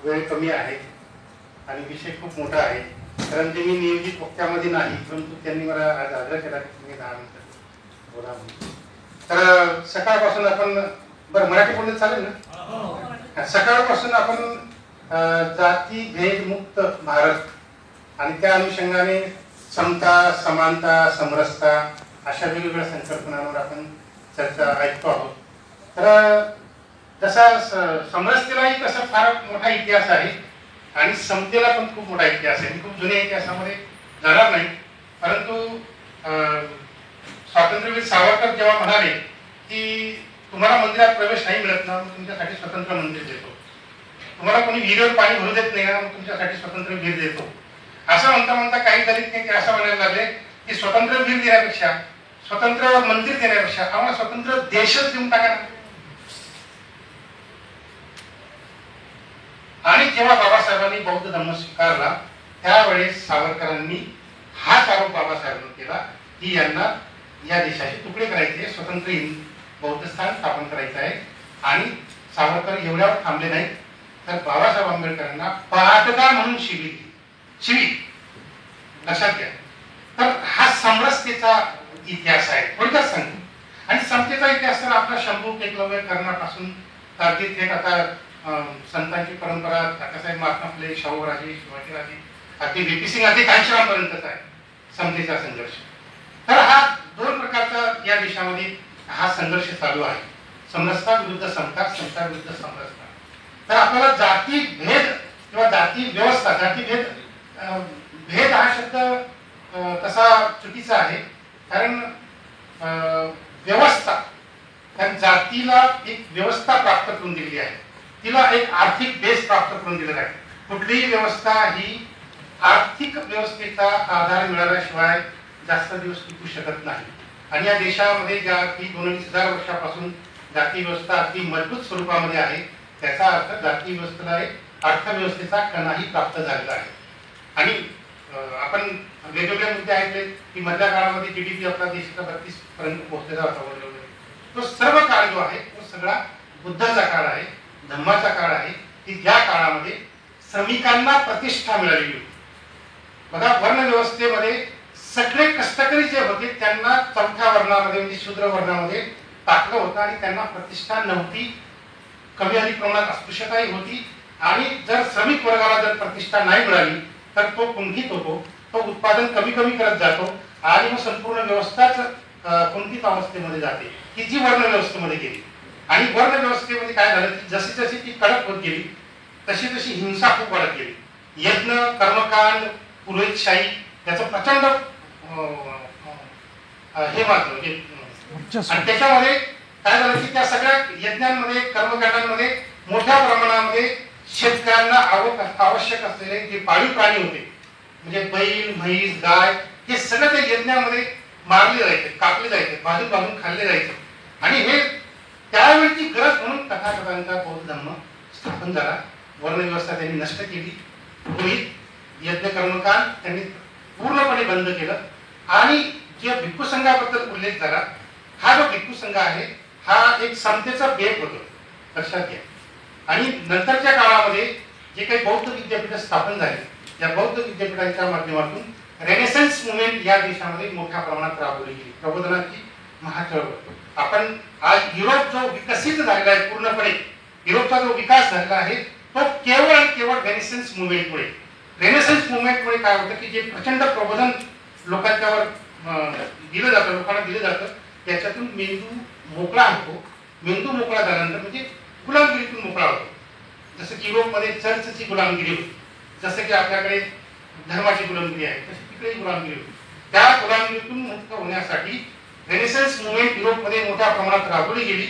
वेळ कमी आहे आणि विषय खूप मोठा आहे, कारण ते मी नियोजित वक्त्यामध्ये नाही, परंतु त्यांनी मला आज आग्रह केला की तुम्ही 10 मिनिटं बोला म्हणून. तर सकाळपासून आपण बरं मराठी बोलणं चालेल ना? सकाळपासून आपण जाती भेदमुक्त भारत आणि त्या अनुषंगाने समता, समानता, समरसता अशा वेगवेगळ्या संकल्पनांवर आपण चर्चा ऐकतो आहोत. तर तसा समरसतेलाही तसा फार मोठा इतिहास आहे आणि समतेला पण खूप मोठा इतिहास आहे. मी खूप जुन्या इतिहासामध्ये जाणार नाही, परंतु स्वातंत्र्यवीर सावरकर जेव्हा म्हणाले की तुम्हाला मंदिरात प्रवेश नाही मिळत ना, मग तुमच्यासाठी स्वतंत्र मंदिर देतो, तुम्हाला कोणी विहिरीवर पाणी भरू देत नाही ना, मग तुमच्यासाठी स्वतंत्र विहीर देतो, असं म्हणता म्हणता काही दलित नेते असं म्हणायला लागले की स्वतंत्र विहीर देण्यापेक्षा, स्वतंत्र मंदिर देण्यापेक्षा आम्हाला स्वतंत्र देशच देऊन टाका. आणि जेव्हा बाबासाहेबांनी बौद्ध धर्म स्वीकारला त्यावेळेस सावरकरांनी हाच आरोप बाबासाहेबांनी केला की यांना या देशाचे तुकडे करायचे, स्वतंत्र बौद्धस्थान स्थापन करायचं आहे. आणि सावरकर एवढ्यावर थांबले नाही, तर बाबासाहेब आंबेडकरांना पाटगा म्हणून शिवी लक्षात घ्या. तर हा समरसतेचा इतिहास आहे, थोडक्यात सांगतो. आणि समतेचा इतिहास तर आपला शंभू एकलव्य करण्यापासून अगदी थेट आता संतांची परंपरा काकासाहेब महात्मा फुले, शाहूराजे, शिवाजीराजे, अगदी व्ही पी सिंग, अगदी कांशीरामपर्यंतच आहे समतेचा संघर्ष. तर हा दोन प्रकारचा या देशामध्ये हा संघर्ष चालू आहे, समरसता विरुद्ध समता, समता विरुद्ध समरसता. तर आपल्याला जाती भेद किंवा जाती व्यवस्था, जाती भेद, भेद हा शब्द तसा चुकीचा आहे, कारण व्यवस्था, कारण जातीला एक व्यवस्था प्राप्त करून दिलेली आहे, तिला एक आर्थिक बेस प्राप्त करून दिलेला आहे. कुठलीही व्यवस्था ही आर्थिक व्यवस्थेचा आधार मिळाल्याशिवाय जास्त दिवस टिकू शकत नाही. आणि या देशामध्ये ज्या की 2-2,000 वर्षापासून जाती व्यवस्था अगदी मजबूत स्वरूपामध्ये आहे, त्याचा अर्थ जाती व्यवस्थेला एक अर्थव्यवस्थेचा कणाही प्राप्त झालेला आहे. आणि आपण वेगवेगळे मुद्दे ऐकले की मधल्या काळामध्ये जीडीपी आपला देशाचा 32 पर्यंत पोहोचलेला होता वगैरे. तो सर्व काळ जो आहे तो सगळा बुद्धाचा काळ आहे, धम्माचा काळ आहे, की ज्या काळामध्ये श्रमिकांना प्रतिष्ठा मिळालेली होती. बघा, वर्ण व्यवस्थेमध्ये सगळे कष्टकरी जे होते त्यांना चौथ्या वर्णामध्ये म्हणजे शूद्र वर्णामध्ये टाकलं होतं आणि त्यांना प्रतिष्ठा नव्हती, कमी अधिक प्रमाणात अस्पृश्यताही होती. आणि जर श्रमिक वर्गाला जर प्रतिष्ठा नाही मिळाली तर तो कुंठित होतो, तो उत्पादन कमी कमी करत जातो आणि मग संपूर्ण व्यवस्थाच कुंठित अवस्थेमध्ये जाते, की जी वर्ण व्यवस्थेमध्ये गेली. आणि वर्ण व्यवस्थेमध्ये काय झालं की जशी जशी ती कडक होत गेली तशी तशी हिंसा खूप वाढत गेली. यज्ञ, कर्मकांड, पुरोहितशाही याचं प्रचंड हे मात्र आणि त्याच्यामध्ये काय झालं की त्या सगळ्या यज्ञांमध्ये, कर्मकांडांमध्ये मोठ्या प्रमाणामध्ये शेतकऱ्यांना आवश्यक असलेले जे पाळीव प्राणी होते, म्हणजे बैल, म्हैस, गाय, हे सगळं त्या यज्ञामध्ये मारले जायचे, कापले जायचे, भाजून भाजून खाल्ले जायचे. आणि हे त्यावेळची गरज म्हणून तथागतांचा बौद्ध धर्म स्थापन झाला. वर्णव्यवस्था त्यांनी नष्ट केली, पुरोहित, यज्ञ, कर्मकांड त्यांनी पूर्णपणे बंद केलं. आणि जे भिक्खू संघाबद्दल उल्लेख झाला, हा जो भिक्खू संघ आहे हा एक समतेचा बेट होतो, लक्षात घ्या. आणि नंतरच्या काळामध्ये जे काही बौद्ध विद्यापीठ स्थापन झाली, या बौद्ध विद्यापीठांच्या माध्यमातून रेनेसन्स मुवमेंट या देशामध्ये मोठ्या प्रमाणात राबवली गेली, प्रबोधनाची महाचळवळ. आपण आज युरोप जो विकसित झालेला आहे पूर्णपणे, युरोपचा जो विकास झालेला आहे तो केवळ आणि केवळ रेनेसन्स मुवमेंटमुळे. रेनेसन्स मुवमेंटमुळे काय होतं की जे प्रचंड प्रबोधन लोकांच्यावर दिलं जातं, लोकांना दिलं जातं, त्याच्यातून मेंदू मोकळा होतो. मेंदू मोकळा झाल्यानंतर म्हणजे गुलामगिरीतून मोकळा होतो. जसं की युरोपमध्ये चर्चची गुलामगिरी होती, जसं की आपल्याकडे धर्माची गुलामगिरी आहे, तशी तिकडे गुलामगिरी होती. त्या गुलामगिरीतून मुक्त होण्यासाठी रेनेसन्स मुवमेंट युरोपमध्ये मोठ्या प्रमाणात राबवली गेली.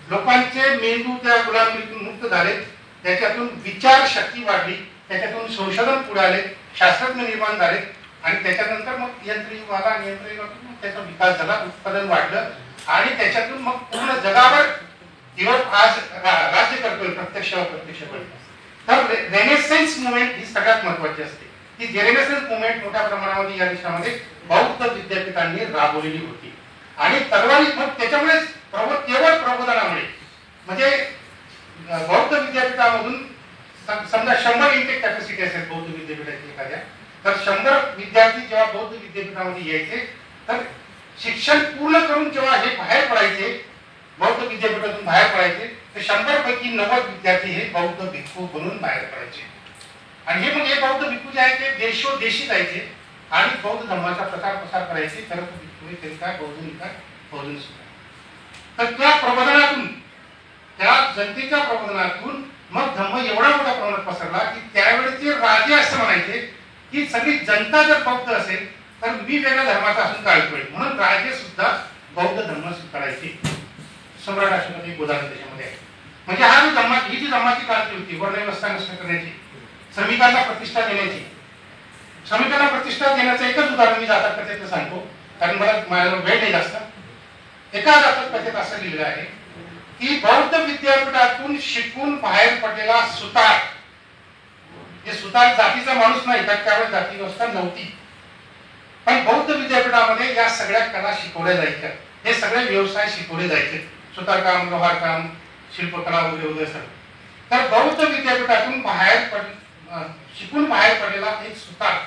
लोकांचे मेंदू त्या गुलामगिरीतून मुक्त झाले, त्याच्यातून विचार शक्ती वाढली, त्याच्यातून संशोधन पुढे आले, शास्त्रज्ञ निर्माण झाले. आणि त्याच्यानंतर मग यंत्रयुग आला, यंत्रयुगातून त्याचा विकास झाला, उत्पादन वाढलं आणि त्याच्यातून मग पूर्ण जगावर युरोप आज राज्य करतोय, प्रत्यक्ष अप्रत्यक्षपणे. तर रेनेसन्स मुवमेंट ही सगळ्यात महत्वाची असते. ही रेनेसन्स मुवमेंट मोठ्या प्रमाणामध्ये या देशामध्ये बौद्ध विद्यापीठांनी राबवलेली होती. आणि तलवारी मग त्याच्यामुळे केवळ प्रबोधनामुळे, म्हणजे बौद्ध विद्यापीठामधून समजा विद्यापीठामध्ये यायचे, तर शिक्षण पूर्ण करून जेव्हा हे बाहेर पडायचे, बौद्ध विद्यापीठातून बाहेर पडायचे, तर 100 पैकी 90 विद्यार्थी हे बौद्ध भिक्खू बनून बाहेर पडायचे. आणि हे मग हे बौद्ध भिक्खू जे आहे ते देशोदेशी जायचे आणि बौद्ध धर्माचा प्रचार प्रसार करायचे. परंतु भिक्खू तरी काय बौद्ध निघाल बौद्ध सुद्धा. तर त्या प्रबोधनातून, त्या जनतेच्या प्रबोधनातून मग धम्म एवढा मोठ्या प्रमाणात पसरला की त्यावेळेचे राजे असं म्हणायचे की सगळी जनता जर बौद्ध असेल तर मी वेगळ्या धर्माचा असून काय उपयोग. म्हणून राजे सुद्धा बौद्ध धर्म स्वीकारायचे. सम्राट अशोकाचे एक उदाहरण त्याच्यामध्ये आहे. म्हणजे हा जो ही जी धम्माची क्रांती होती, वर्णव्यवस्था नष्ट करण्याची, श्रमिकांना प्रतिष्ठा देण्याची, श्रमिकांना प्रतिष्ठा देण्याचं एकच उदाहरण मी जातक कथेतलं सांगतो, कारण मला माझ्यावर वेळ नाही जास्त. एका जातक कथेत असं लिहिलं आहे की बौद्ध विद्यापीठातून शिकून बाहेर पडलेला सुतार, जे सुतार जातीचा माणूस नाही, तर त्यावेळेस जाती व्यवस्था नव्हती, पण बौद्ध विद्यापीठामध्ये या सगळ्या कला शिकवल्या जायच्या, हे सगळे व्यवसाय शिकवले जायचे, सुतारकाम, लोहारकाम, शिल्पकला वगैरे वगैरे सगळं. तर बौद्ध विद्यापीठातून शिकून बाहेर पडलेला एक सुतार,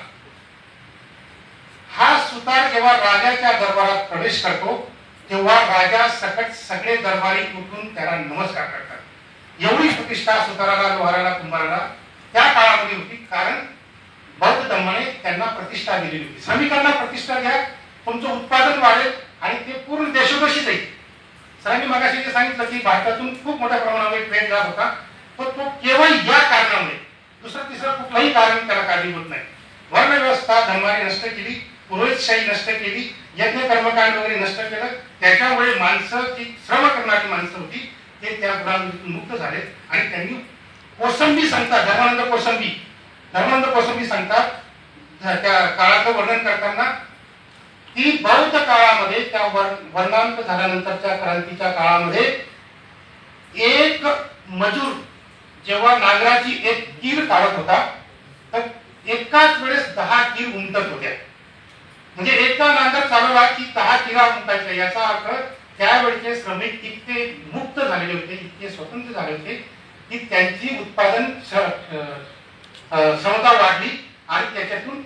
हा सुतार जेव्हा राजाच्या दरबारात प्रवेश करतो तेव्हा राजा सकट सगळे दरबारी उठून त्याला नमस्कार करतात. एवढी प्रतिष्ठा सुताराला, लोहाराला, कुंभाराला त्या काळामध्ये होती, कारण बौद्ध धर्माने त्यांना प्रतिष्ठा दिलेली होती. श्रमिकांना प्रतिष्ठा द्या, तुमचं उत्पादन वाढेल आणि ते पूर्ण देशोदेशी जाईल. सरांनी मगाशी जे सांगितलं की भारतातून खूप मोठ्या प्रमाणावर ट्रेड जात होता, पण तो केवळ या कारणामुळे, दुसरं तिसरं कुठलंही कारण त्याला कारणीभूत नाही. वर्णव्यवस्था धर्माने नष्ट केली, पुरोहितशाही नष्ट केली, यज्ञ कर्मकांड वगैरे नष्ट केलं, त्याच्यामुळे माणसं जी श्रम करणारी माणसं होती ते त्या गुलामीतून मुक्त झाले. आणि त्यांनी कोसंबी सांगतात, धर्मानंद कोसंबी सांगतात त्या काळाचं वर्णन करताना की बौद्ध काळामध्ये, त्या वर्णांत झाल्यानंतरच्या क्रांतीच्या काळामध्ये, एक मजूर जेव्हा नांगराची एक कीर काढत होता तर एकाच वेळेस 10 कीर उमटत होत्या. म्हणजे एका नांगर चालवला की 10 किरा उमटायच्या. याचा अर्थ त्यावेळेचे श्रमिक इतके मुक्त झालेले होते, इतके स्वतंत्र झाले होते की त्यांची उत्पादन क्षमता वाढली आणि त्याच्यातून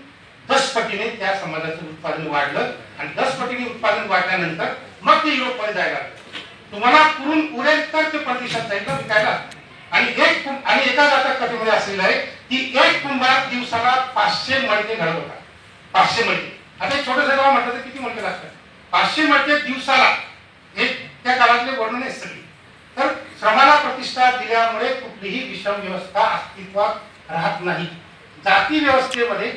10 पटीने त्या समाजाचं उत्पादन वाढलं. आणि 10 पटीने उत्पादन वाढल्यानंतर मग ते युरोपमध्ये जायला लागलं. तुम्हाला पुरून उरेल तर ते परदेशात जाईल ना विकायला. आणि एका जातक कथेमध्ये असलेलं आहे की एक कुंभार दिवसाला 500 मडके घडत होता. 500 मडके. आता छोटं जेव्हा म्हटलं तर किती मडके लागतात? 500 मडके दिवसाला. हे त्या काळातले वर्णन आहे सगळी. तर श्रमाला प्रतिष्ठा दिल्यामुळे कुठलीही विषम व्यवस्था अस्तित्वात राहत नाही. जाती व्यवस्थेमध्ये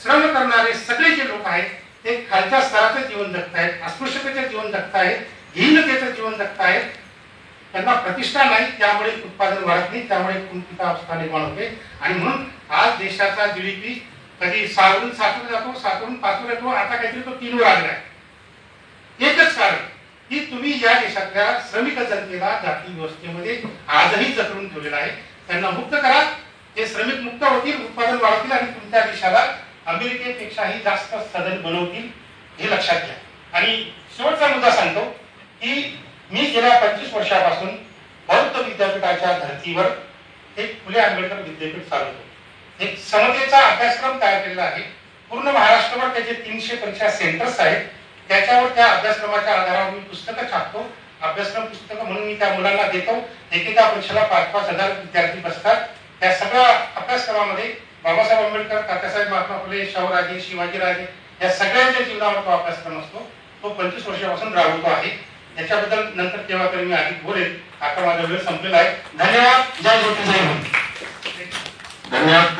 श्रम करणारे सगळे जे लोक आहेत ते खालच्या स्तराचं जीवन जगतायत, अस्पृश्यतेचं जीवन जगतायत, हीनतेचं जीवन जगतायत. त्यांना प्रतिष्ठा नाही, त्यामुळे उत्पादन वाढत नाही, त्यामुळे कुंठित अवस्था निर्माण होते. आणि म्हणून आज देशाचा जीडीपी कधी 6वरून 7वर जातो, 7वरून 5वर येतो, आता काहीतरी तो 3वर आलेला आहे. एकच कारण की तुम्ही या देशातल्या श्रमिक जनतेला जाती व्यवस्थेमध्ये आजही जकरून ठेवलेला आहे. त्यांना मुक्त करा, ते श्रमिक मुक्त होतील, उत्पादन वाढवतील आणि तुमच्या देशाला अमेरिकेपेक्षाही जास्त सधन बनवतील, हे लक्षात घ्या. आणि शेवटचा मुद्दा सांगतो की मी गेल्या 25 वर्षापासून बौद्ध विद्यापीठाच्या धर्तीवर एक फुले आंबेडकर विद्यापीठ चालवतो. एक समतेचा अभ्यासक्रम तयार केलेला आहे. पूर्ण महाराष्ट्रावर त्याचे 300 परीक्षा सेंटर्स आहेत. त्याच्यावर त्या अभ्यासक्रमाच्या आधारावर मी पुस्तकं छापतो, अभ्यासक्रम पुस्तकं म्हणून मी त्या मुलांना देतो. एकेका परीक्षेला 5-5 हजार विद्यार्थी बसतात. त्या सगळ्या अभ्यासक्रमामध्ये बाबासाहेब आंबेडकर, तात्यासाहेब महात्मा फुले, शाहूराजे, शिवाजीराजे या सगळ्यांच्या जीवनावर तो अभ्यासक्रम असतो. तो 25 वर्षापासून राबवतो आहे. याच्याबद्दल नंतर केव्हा तरी मी अधिक बोलेल. आता माझा वेळ संपलेला आहे. धन्यवाद. जय ज्योती, जय हिंद. धन्यवाद.